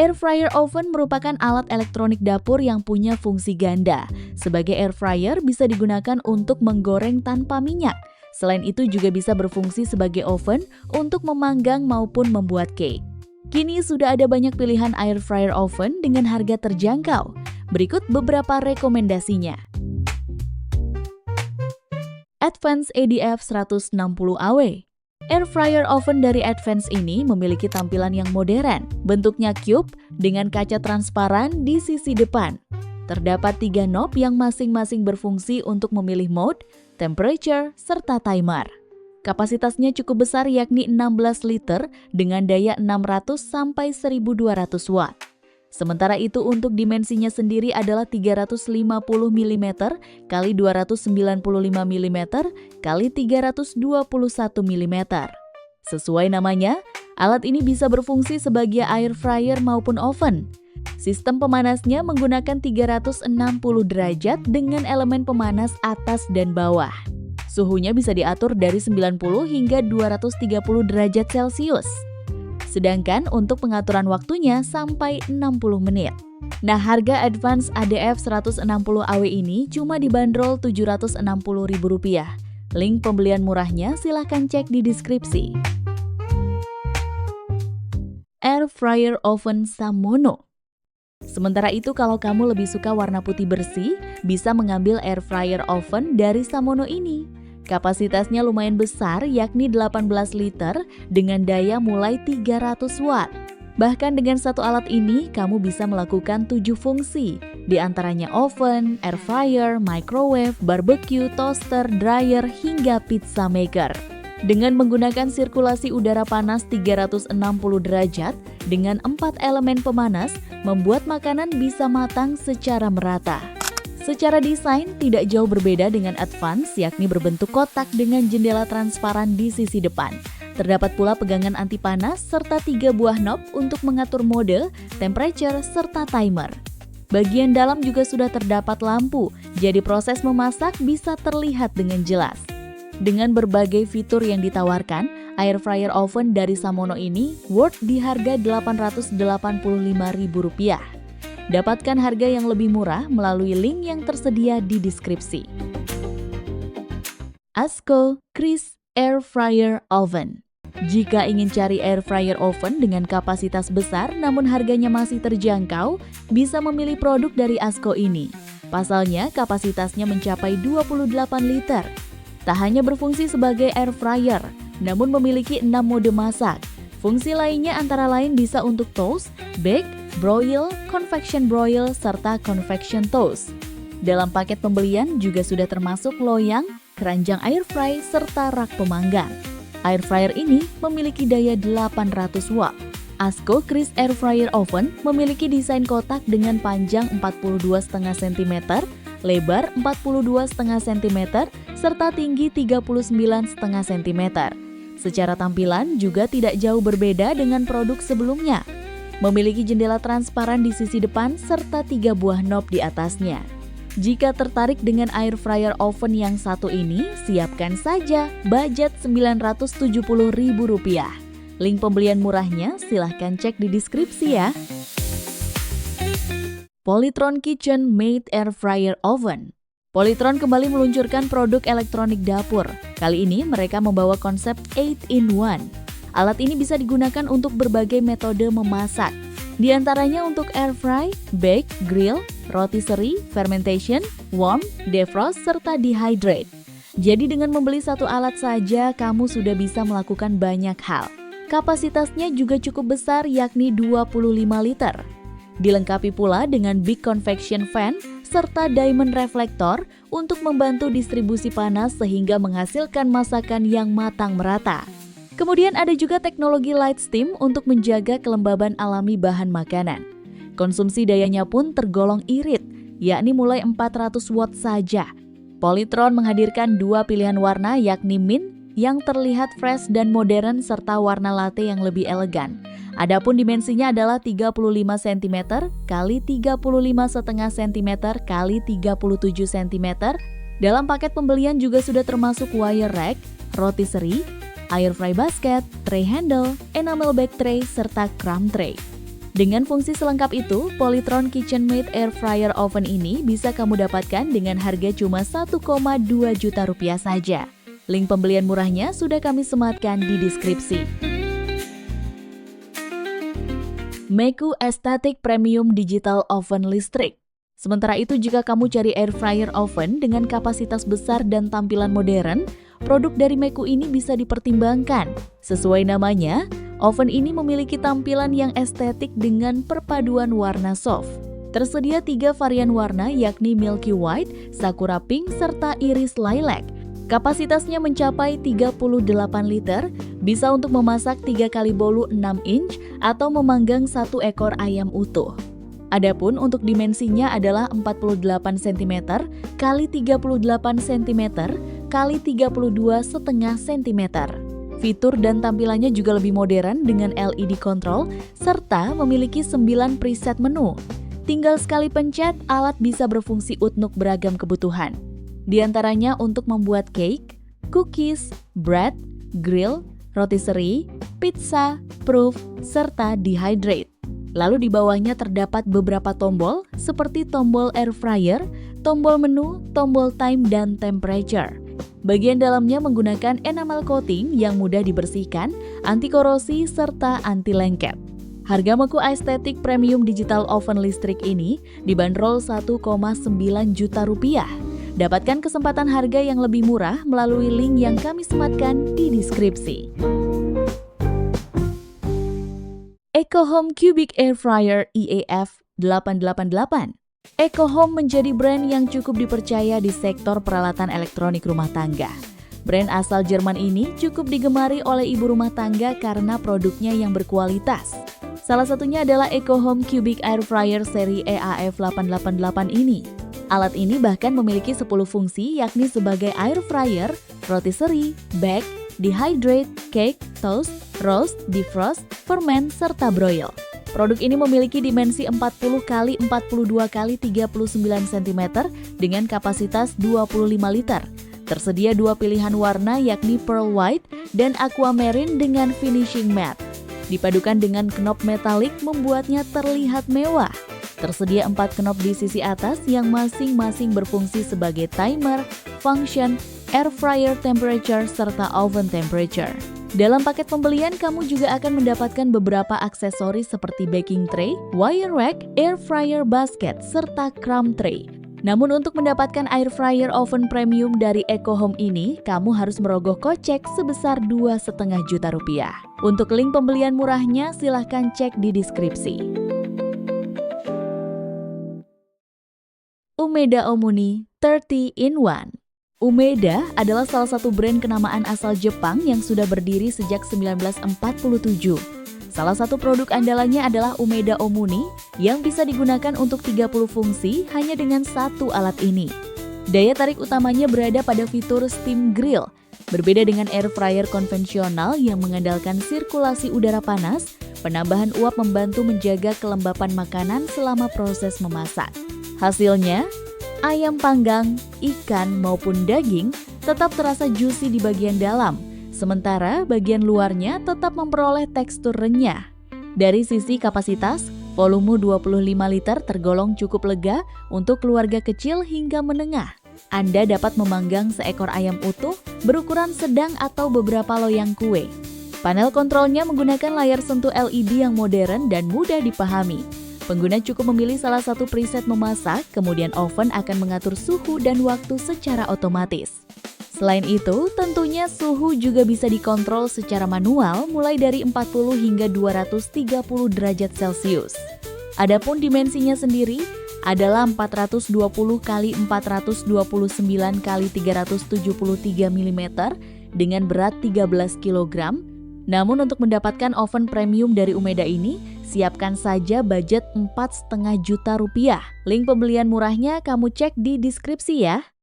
Air fryer oven merupakan alat elektronik dapur yang punya fungsi ganda. Sebagai air fryer bisa digunakan untuk menggoreng tanpa minyak. Selain itu juga bisa berfungsi sebagai oven untuk memanggang maupun membuat cake. Kini sudah ada banyak pilihan air fryer oven dengan harga terjangkau. Berikut beberapa rekomendasinya. Advance ADF 160AW. Air fryer oven dari Advance ini memiliki tampilan yang modern, bentuknya cube dengan kaca transparan di sisi depan. Terdapat 3 knob yang masing-masing berfungsi untuk memilih mode, temperature, serta timer. Kapasitasnya cukup besar yakni 16 liter dengan daya 600 sampai 1200 watt. Sementara itu untuk dimensinya sendiri adalah 350 mm x 295 mm x 321 mm. Sesuai namanya, alat ini bisa berfungsi sebagai air fryer maupun oven. Sistem pemanasnya menggunakan 360 derajat dengan elemen pemanas atas dan bawah. Suhunya bisa diatur dari 90 hingga 230 derajat Celcius. Sedangkan untuk pengaturan waktunya sampai 60 menit. Nah, harga Advance ADF 160AW ini cuma dibanderol Rp760.000. Link pembelian murahnya silahkan cek di deskripsi. Air fryer oven Samono. Sementara itu kalau kamu lebih suka warna putih bersih, bisa mengambil air fryer oven dari Samono ini. Kapasitasnya lumayan besar yakni 18 liter dengan daya mulai 300 watt. Bahkan dengan satu alat ini kamu bisa melakukan 7 fungsi, diantaranya oven, air fryer, microwave, barbecue, toaster, dryer, hingga pizza maker. Dengan menggunakan sirkulasi udara panas 360 derajat dengan 4 elemen pemanas, membuat makanan bisa matang secara merata. Secara desain tidak jauh berbeda dengan Advance, yakni berbentuk kotak dengan jendela transparan di sisi depan. Terdapat pula pegangan anti panas serta 3 buah knob untuk mengatur mode, temperature, serta timer. Bagian dalam juga sudah terdapat lampu, jadi proses memasak bisa terlihat dengan jelas. Dengan berbagai fitur yang ditawarkan, air fryer oven dari Samono ini worth di harga Rp885.000. Dapatkan harga yang lebih murah melalui link yang tersedia di deskripsi. ASKO Kris Air Fryer Oven. Jika ingin cari air fryer oven dengan kapasitas besar namun harganya masih terjangkau, bisa memilih produk dari ASKO ini. Pasalnya kapasitasnya mencapai 28 liter. Tak hanya berfungsi sebagai air fryer, namun memiliki 6 mode masak. Fungsi lainnya antara lain bisa untuk toast, bake, broil, convection broil, serta convection toast. Dalam paket pembelian juga sudah termasuk loyang, keranjang air fry, serta rak pemanggang. Air fryer ini memiliki daya 800 watt. ASKO Kris Air Fryer Oven memiliki desain kotak dengan panjang 42,5 cm, lebar 42,5 cm, serta tinggi 39,5 cm. Secara tampilan juga tidak jauh berbeda dengan produk sebelumnya. Memiliki jendela transparan di sisi depan serta 3 buah knob di atasnya. Jika tertarik dengan air fryer oven yang satu ini, siapkan saja budget Rp970.000. Link pembelian murahnya silahkan cek di deskripsi ya. Polytron Kitchen Made Air Fryer Oven. Polytron kembali meluncurkan produk elektronik dapur. Kali ini mereka membawa konsep 8-in-1. Alat ini bisa digunakan untuk berbagai metode memasak. Di antaranya untuk air fry, bake, grill, rotisserie, fermentation, warm, defrost, serta dehydrate. Jadi dengan membeli satu alat saja, kamu sudah bisa melakukan banyak hal. Kapasitasnya juga cukup besar yakni 25 liter. Dilengkapi pula dengan big convection fan, serta diamond reflektor untuk membantu distribusi panas sehingga menghasilkan masakan yang matang merata. Kemudian ada juga teknologi light steam untuk menjaga kelembaban alami bahan makanan. Konsumsi dayanya pun tergolong irit, yakni mulai 400 watt saja. Polytron menghadirkan 2 pilihan warna yakni mint yang terlihat fresh dan modern serta warna latte yang lebih elegan. Adapun dimensinya adalah 35 cm x 35,5 cm x 37 cm. Dalam paket pembelian juga sudah termasuk wire rack, rotisserie, air fry basket, tray handle, enamel bag tray, serta crumb tray. Dengan fungsi selengkap itu, Polytron KitchenMaid Air Fryer Oven ini bisa kamu dapatkan dengan harga cuma 1,2 juta rupiah saja. Link pembelian murahnya sudah kami sematkan di deskripsi. Meku Aesthetic Premium Digital Oven Listrik. Sementara itu, jika kamu cari air fryer oven dengan kapasitas besar dan tampilan modern, produk dari Meku ini bisa dipertimbangkan. Sesuai namanya, oven ini memiliki tampilan yang estetik dengan perpaduan warna soft. Tersedia 3 varian warna yakni Milky White, Sakura Pink, serta Iris Lilac. Kapasitasnya mencapai 38 liter, bisa untuk memasak 3 kali bolu 6 inch atau memanggang 1 ekor ayam utuh. Adapun untuk dimensinya adalah 48 cm kali 38 cm kali 32,5 cm. Fitur dan tampilannya juga lebih modern dengan LED control serta memiliki 9 preset menu. Tinggal sekali pencet, alat bisa berfungsi untuk beragam kebutuhan. Di antaranya untuk membuat cake, cookies, bread, grill, rotisserie, pizza, proof, serta dehydrate. Lalu di bawahnya terdapat beberapa tombol seperti tombol air fryer, tombol menu, tombol time, dan temperature. Bagian dalamnya menggunakan enamel coating yang mudah dibersihkan, anti korosi, serta anti lengket. Harga Meku Aesthetic Premium Digital Oven Listrik ini dibanderol 1,9 juta rupiah. Dapatkan kesempatan harga yang lebih murah melalui link yang kami sematkan di deskripsi. EcoHome Cubic Air Fryer EAF 888. EcoHome menjadi brand yang cukup dipercaya di sektor peralatan elektronik rumah tangga. Brand asal Jerman ini cukup digemari oleh ibu rumah tangga karena produknya yang berkualitas. Salah satunya adalah EcoHome Cubic Air Fryer seri EAF 888 ini. Alat ini bahkan memiliki 10 fungsi yakni sebagai air fryer, rotisserie, bake, dehydrate, cake, toast, roast, defrost, ferment, serta broil. Produk ini memiliki dimensi 40 x 42 x 39 cm dengan kapasitas 25 liter. Tersedia 2 pilihan warna yakni pearl white dan aquamarine dengan finishing matte. Dipadukan dengan knob metalik membuatnya terlihat mewah. Tersedia 4 knob di sisi atas yang masing-masing berfungsi sebagai timer, function, air fryer temperature, serta oven temperature. Dalam paket pembelian, kamu juga akan mendapatkan beberapa aksesoris seperti baking tray, wire rack, air fryer basket, serta crumb tray. Namun untuk mendapatkan air fryer oven premium dari EcoHome ini, kamu harus merogoh kocek sebesar 2,5 juta rupiah. Untuk link pembelian murahnya, silahkan cek di deskripsi. Umeda Omuni 30 in 1. Umeda adalah salah satu brand kenamaan asal Jepang yang sudah berdiri sejak 1947. Salah satu produk andalannya adalah Umeda Omuni yang bisa digunakan untuk 30 fungsi hanya dengan satu alat ini. Daya tarik utamanya berada pada fitur steam grill. Berbeda dengan air fryer konvensional yang mengandalkan sirkulasi udara panas, penambahan uap membantu menjaga kelembapan makanan selama proses memasak. Hasilnya, ayam panggang, ikan maupun daging tetap terasa juicy di bagian dalam, sementara bagian luarnya tetap memperoleh tekstur renyah. Dari sisi kapasitas, volume 25 liter tergolong cukup lega untuk keluarga kecil hingga menengah. Anda dapat memanggang seekor ayam utuh berukuran sedang atau beberapa loyang kue. Panel kontrolnya menggunakan layar sentuh LED yang modern dan mudah dipahami. Pengguna cukup memilih salah satu preset memasak, kemudian oven akan mengatur suhu dan waktu secara otomatis. Selain itu, tentunya suhu juga bisa dikontrol secara manual mulai dari 40 hingga 230 derajat Celcius. Adapun dimensinya sendiri adalah 420 x 429 x 373 mm dengan berat 13 kg. Namun untuk mendapatkan oven premium dari Umeda ini, siapkan saja budget 4,5 juta rupiah. Link pembelian murahnya kamu cek di deskripsi ya.